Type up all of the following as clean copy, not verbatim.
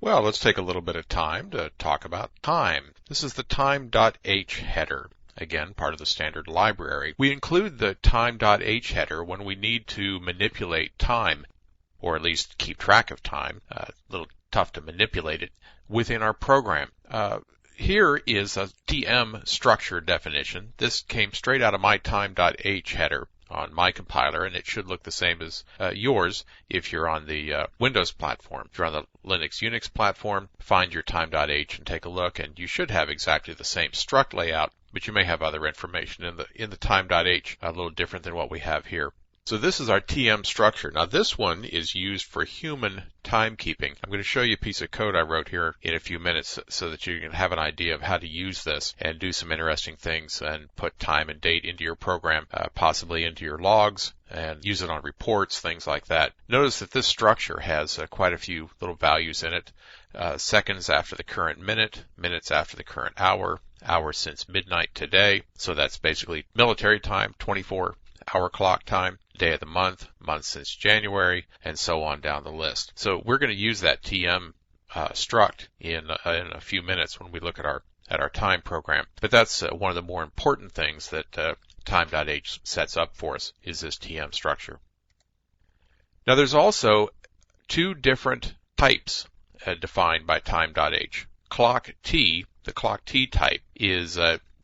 Well, let's take a little bit of time to talk about time. This is the time.h header. Again, part of the standard library. We include the time.h header when we need to manipulate time, or at least keep track of time. A little tough to manipulate it within our program. Here is a TM structure definition. This came straight out of my time.h header on my compiler, and it should look the same as yours if you're on the Windows platform. If you're on the Linux Unix platform, find your time.h and take a look, and you should have exactly the same struct layout, but you may have other information in the time.h, a little different than what we have here. So this is our TM structure. Now this one is used for human timekeeping. I'm going to show you a piece of code I wrote here in a few minutes so that you can have an idea of how to use this and do some interesting things and put time and date into your program, possibly into your logs, and use it on reports, things like that. Notice that this structure has quite a few little values in it. Seconds after the current minute, minutes after the current hour, hours since midnight today. So that's basically military time, 24-hour clock time, day of the month, month since January, and so on down the list. So we're going to use that TM struct in a few minutes when we look at our time program. But that's one of the more important things that time.h sets up for us is this TM structure. Now there's also two different types defined by time.h. Clock T, the clock T type, is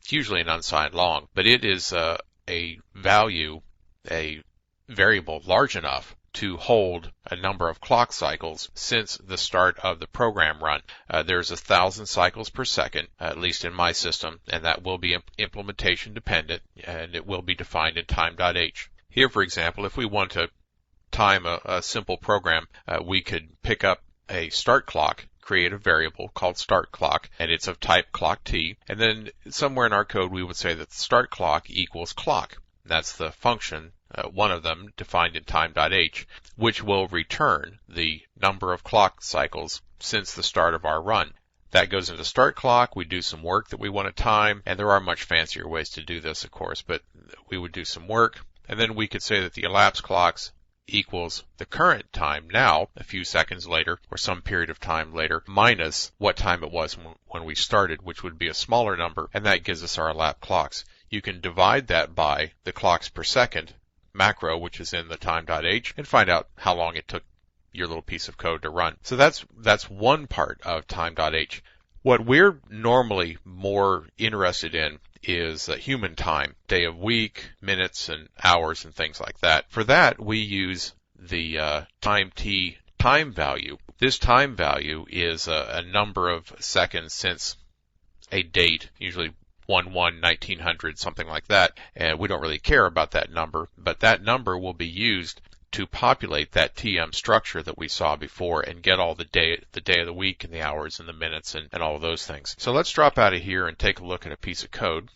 usually an unsigned long, but it is a value, a variable large enough to hold a number of clock cycles since the start of the program run. There's 1,000 cycles per second, at least in my system, and that will be implementation dependent, and it will be defined in time.h. Here, for example, if we want to time a simple program, we could pick up a start clock, create a variable called start clock, and it's of type clock T, and then somewhere in our code we would say that the start clock equals clock. That's the function, one of them defined in time.h, which will return the number of clock cycles since the start of our run. That goes into start clock. We do some work that we want to time, and there are much fancier ways to do this, of course, but we would do some work, and then we could say that the elapsed clocks equals the current time now, a few seconds later, or some period of time later, minus what time it was when we started, which would be a smaller number, and that gives us our elapsed clocks. You can divide that by the clocks per second macro, which is in the time.h, and find out how long it took your little piece of code to run. So that's one part of time.h. What we're normally more interested in is human time, day of week, minutes and hours and things like that. For that, we use the time t time value. This time value is a number of seconds since a date, usually 1/1900, something like that, and we don't really care about that number, but that number will be used to populate that TM structure that we saw before and get all the day of the week and the hours and the minutes and all of those things. So let's drop out of here and take a look at a piece of code.